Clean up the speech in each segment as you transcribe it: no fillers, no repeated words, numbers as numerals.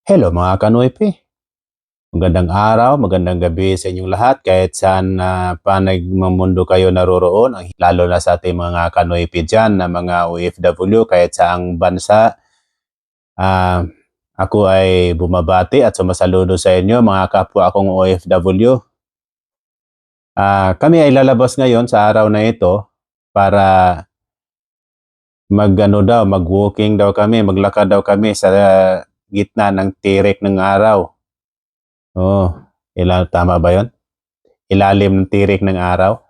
Hello mga kanoype. Magandang araw, magandang gabi sa inyong lahat kahit saan pa nagmamundo kayo naroroon, lalo na sa ating mga kanoype dyan na mga OFW kahit saang bansa. Ako ay bumabati at sumasaludo sa inyo mga kapwa akong OFW. Kami ay lalabas ngayon sa araw na ito para mag-walking daw kami, maglakad daw kami sa gitna ng tirik ng araw. Tama ba yun? Ilalim ng tirik ng araw.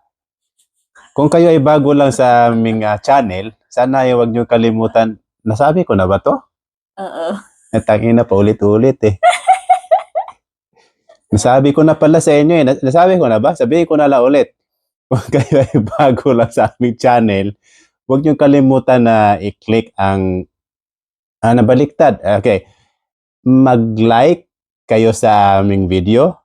Kung kayo ay bago lang sa aming channel, sana ay huwag niyo kalimutan. Nasabi ko na ba to? Oo. Natangin na pa ulit-ulit eh. Nasabi ko na pala sa inyo eh. Nasabi ko na ba? Sabihin ko na lang ulit. Kung kayo ay bago lang sa aming channel, huwag niyo kalimutan na i-click ang nabaliktad. Okay. Mag-like kayo sa aming video.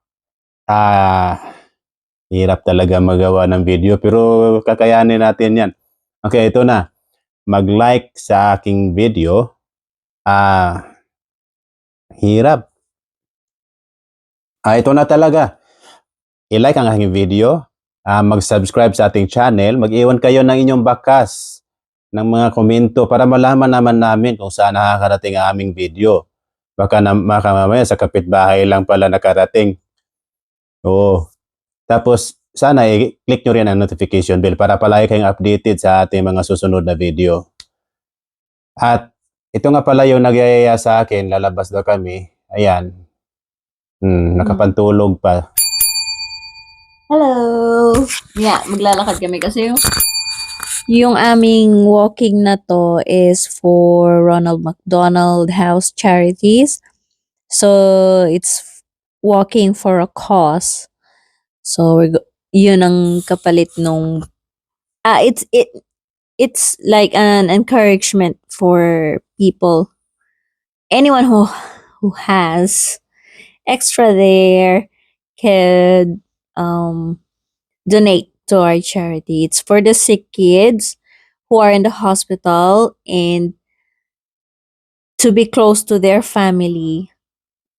Hirap talaga magawa ng video pero kakayanin natin yan. Okay, ito na. Mag-like sa aking video. Hirap. Ito na talaga. I-like ang aking video. Mag-subscribe sa ating channel. Mag-iwan kayo ng inyong bakas ng mga komento para malaman naman namin kung saan nakakarating ang aming video. Baka mamaya sa kapitbahay lang pala nakarating. Oo. Tapos, sana i-click nyo rin ang notification bell para palagi kayong updated sa ating mga susunod na video. At ito nga pala yung nagyayaya sa akin, lalabas daw kami. Ayan. Nakapantulog pa. Hello! Yeah, maglalakad kami kasi yung aming walking na to is for Ronald McDonald House Charities. So, it's walking for a cause. So, yun ang kapalit nung it's like an encouragement for people. Anyone who has extra there could donate to our charity. It's for the sick kids who are in the hospital, and to be close to their family,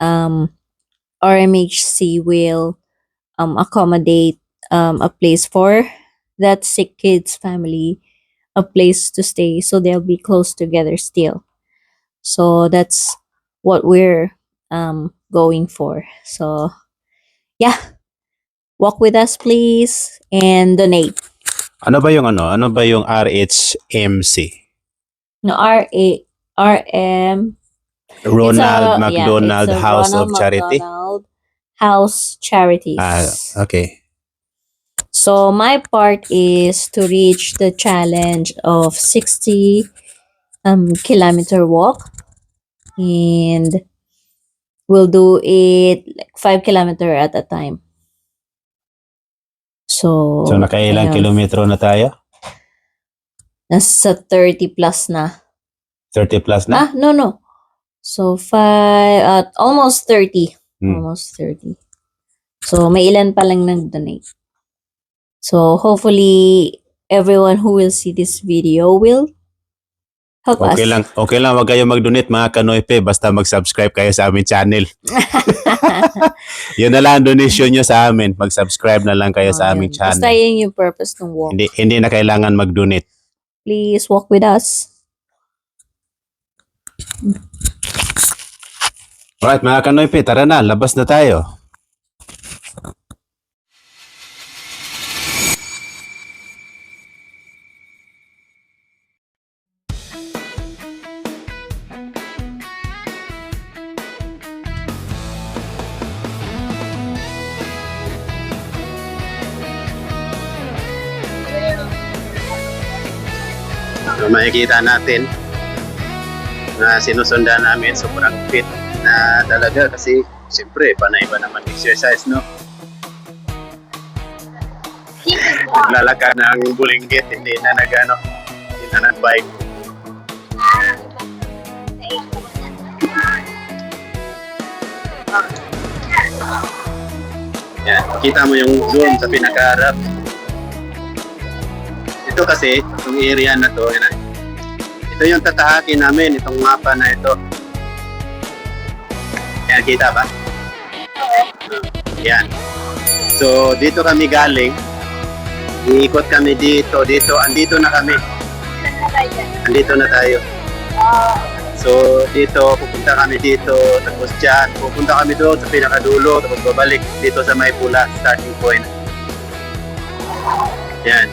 RMHC will accommodate a place for that sick kid's family, a place to stay, so they'll be close together still. So that's what we're going for. So yeah, walk with us please and donate. Ano ba yung RHMC? No, RM Ronald McDonald it's a House Ronald of Charity? McDonald House Charities. Okay. So my part is to reach the challenge of 60 kilometer walk, and we'll do it like 5 kilometer at a time. So nakailang ayun. kilometro na tayo? Nasa 30 plus na. 30 plus na? No. So almost 30. Almost 30. So may ilan pa lang nag-donate. So hopefully everyone who will see this video will help us. Okay lang, wag kayo mag-donate mga kanoype, basta mag-subscribe kayo sa aming channel. Yun na lang ang donation nyo sa amin. Mag-subscribe na lang kayo sa aming channel. Basta yun yung purpose ng walk. Hindi na kailangan mag-donate. Please walk with us. Alright mga kanoype, tara na, labas na tayo. So, makikita natin na sinusundan namin sobrang fit na talaga kasi siyempre panay ba naman exercise, no? Naglalakad ng bulinggit, hindi na nag-bike. Yan, kita mo yung zoom sa pinakaharap. Ito kasi, itong area na to, ito yung tatahakin namin, itong mapa na ito. Yan, kita ba? Yan. So, dito kami galing. Iikot kami dito. Andito na kami. Andito na tayo. So, dito, pupunta kami dito. Tapos dyan, pupunta kami doon sa pinakadulo. Tapos babalik dito sa may pula, starting point. Yan.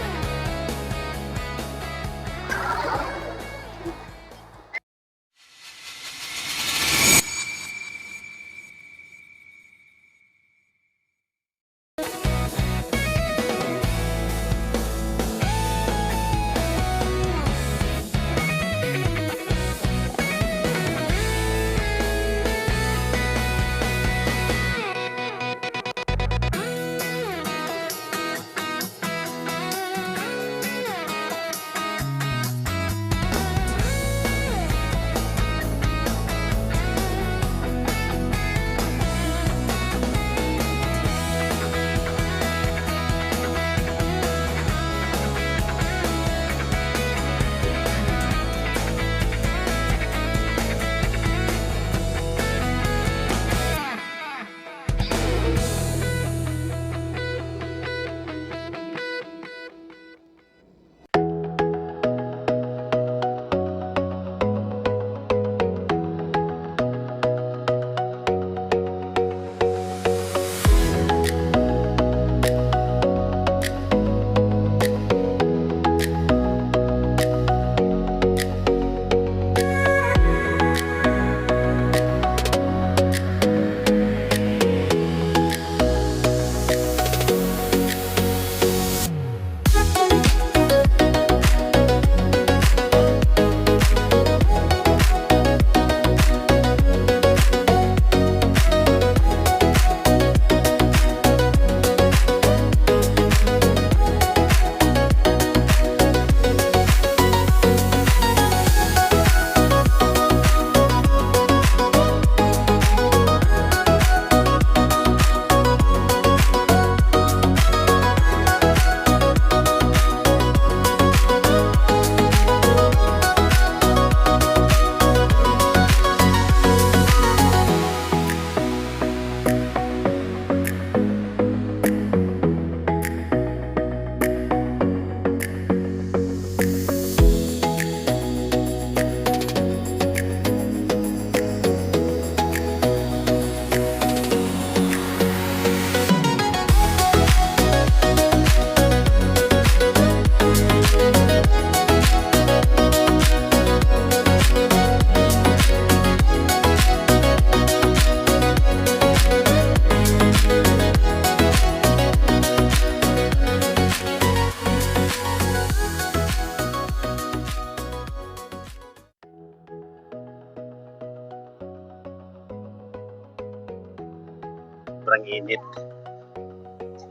Sobrang init.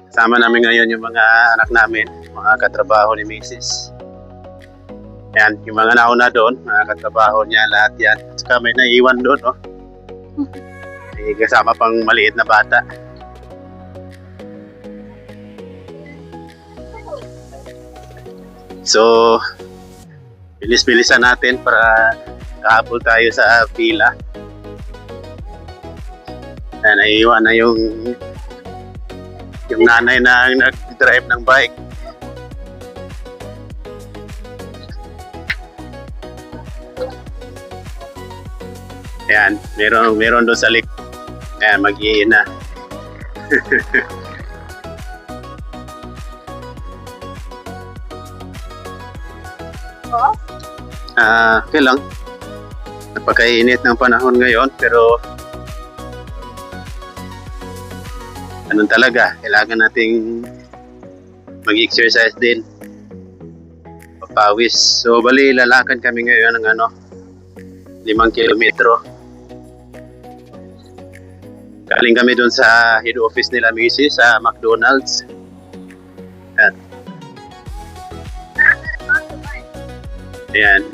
Kasama namin ngayon yung mga anak namin, mga katrabaho ni Mrs. Yan, yung mga nauna doon, mga katrabaho niya, lahat yan. Saka may naiwan doon, oh. May kasama pang maliit na bata. So, bilis-bilisan natin para kahabol tayo sa pila. Yan, naiiwan na yung nanay na nag-drive ng bike. Yan, meron doon sa lik. Yan, mag-iin na. Okay lang. Napakainit ng panahon ngayon, pero ganun talaga, kailangan nating mag-exercise din, papawis. So bali, lalakad kami ngayon ng 5 kilometro. Galing kami doon sa head office nila Mrs. sa McDonald's. Yan. Ayan.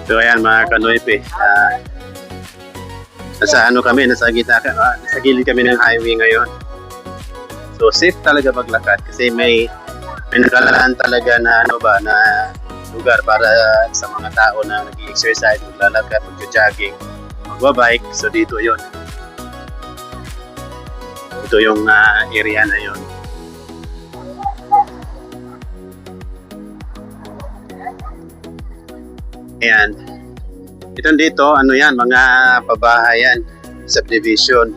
So ayan mga kanoype, nasa kami, nasa gilid kami ng highway ngayon. So safe talaga maglakad kasi may nakalaan talaga na ano ba na lugar para sa mga tao na nag-exercise, maglalakad, mag-jogging, magbabike. So dito yon. Ito yung area na yon. Ayan. Ito dito, ano yan, mga pabahayan, subdivision.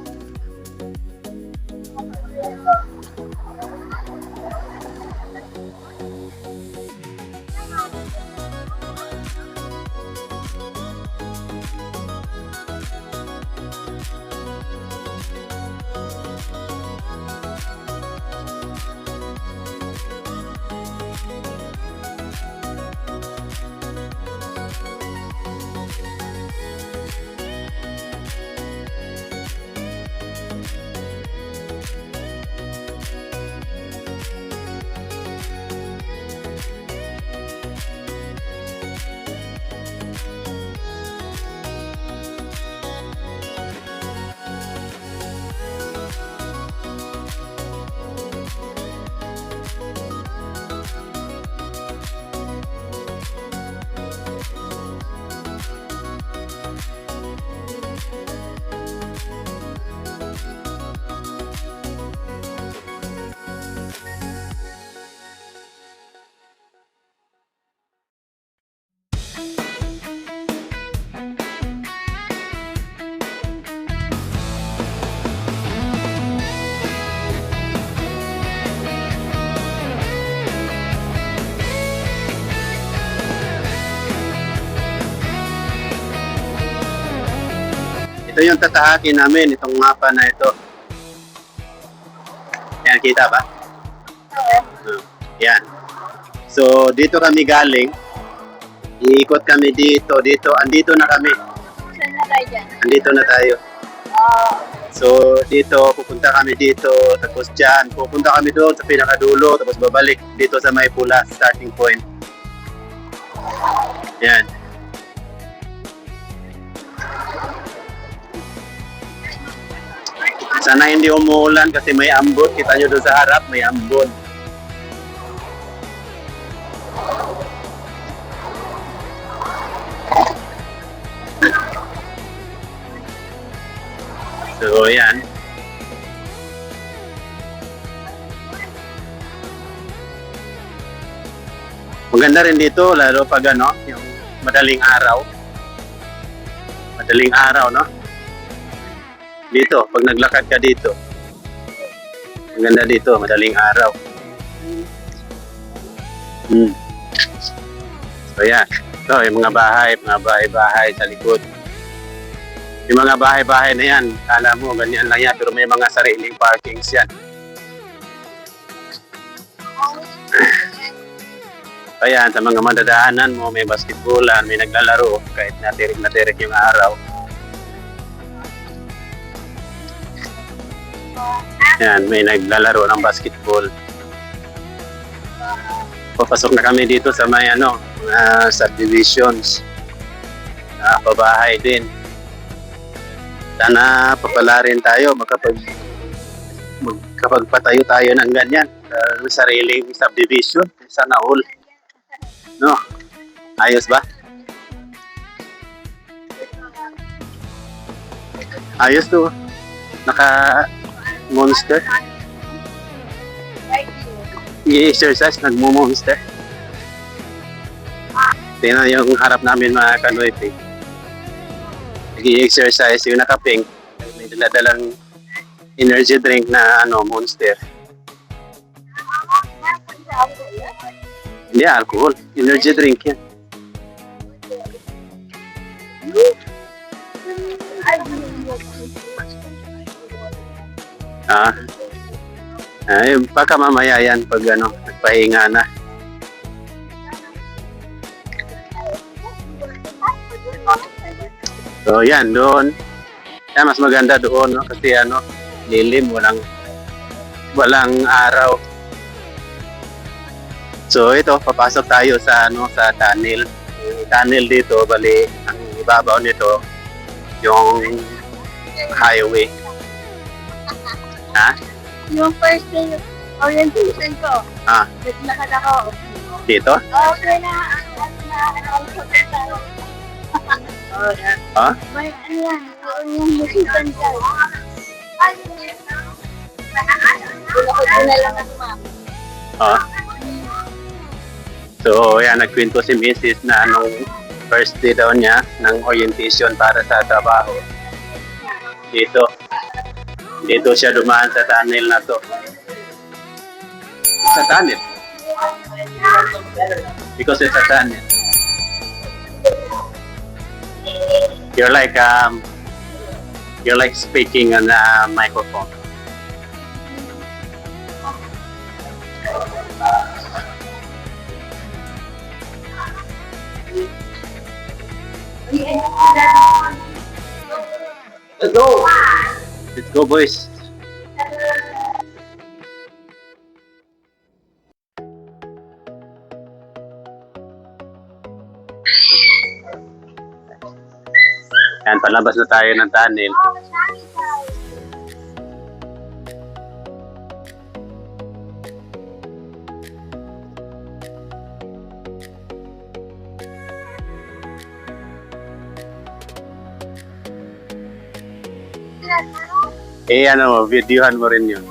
Ito yung tatahakin namin, itong mapa na ito. Yan, kita ba? Yan. So, dito kami galing. Iikot kami dito. Andito na kami. Saan na tayo dyan? Andito na tayo. So, dito, pupunta kami dito. Tapos dyan, pupunta kami doon sa pinakadulo. Tapos babalik dito sa may pula, starting point. Yan. Sana hindi umuulan kasi may ambon. Kita nyo doon sa harap, may ambon. So, yan. Maganda rin dito, lalo pag ano, yung madaling araw. Madaling araw, no? Dito, pag naglakad ka dito. Maganda dito, madaling araw. So, yan. So, yung mga bahay sa likod. Yung mga bahay-bahay na yan, kala mo, ganyan lang yan, pero may mga sariling parkings yan. Ayan, sa mga madadaanan mo, may basketballan, may naglalaro, kahit natirik yung araw. Ayan, may naglalaro ng basketball. Papasok na kami dito sa may subdivisions. Pabahay din. Sana papalarin tayo, magkapagpatayo tayo ng ganyan. Sariling subdivision, sana all. No? Ayos ba? Ayos to. Naka-monster. I-exercise, nagmo-monster. Tingnan yung harap namin mga kanoype. Nag-i-exercise yung naka-pink. May daladalang energy drink na monster. Hindi, alcohol. Energy drink yan. Baka mamaya yan pag nagpahinga na. So yan, doon. Yan, mas maganda doon, no? Kasi lilim, walang araw. So ito, papasok tayo sa sa tunnel. Yung tunnel dito, bali ang ibabaw nito yung highway. Yung first day orientation ko, Ah, naglakad ako. dito? Okay na, oh, yeah. Ha? May ano yan, yung musikan ka. Pinakot ko na lang ang map. Ah. So, yan, nagkwento si Mrs. na nung first day daw niya ng orientation para sa trabaho. Dito. Dito siya dumaan sa tunnel na to. Sa tunnel. Because it's a tunnel. You're like speaking on a microphone. Let's go! Let's go, boys. Yan, palabas na tayo ng tunnel. Ano, videohan mo rin yun.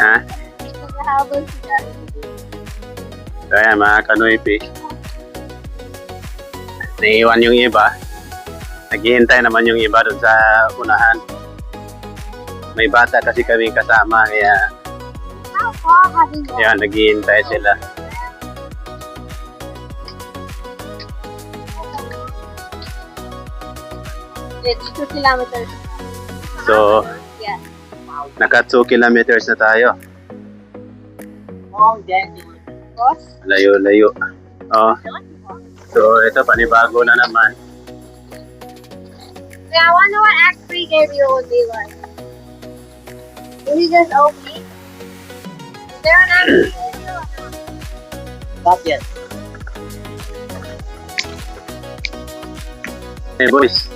Ha? Nakahabol sila. So, ayan, mga kanoy fish. Naiiwan yung iba. Naghihintay naman yung iba doon sa unahan. May bata kasi kami kasama, kaya yan, naghihintay sila. It's 2 kilometers. So, Yeah. naka 2 kilometers na tayo. Boss? Layo-layo. Oh. So, ito, panibago na naman. Yeah, I wonder what Act 3 gave you would be like. Did he just open? Is there an Act 3 video or not? Not yet. Hey, boys.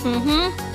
Mm-hmm.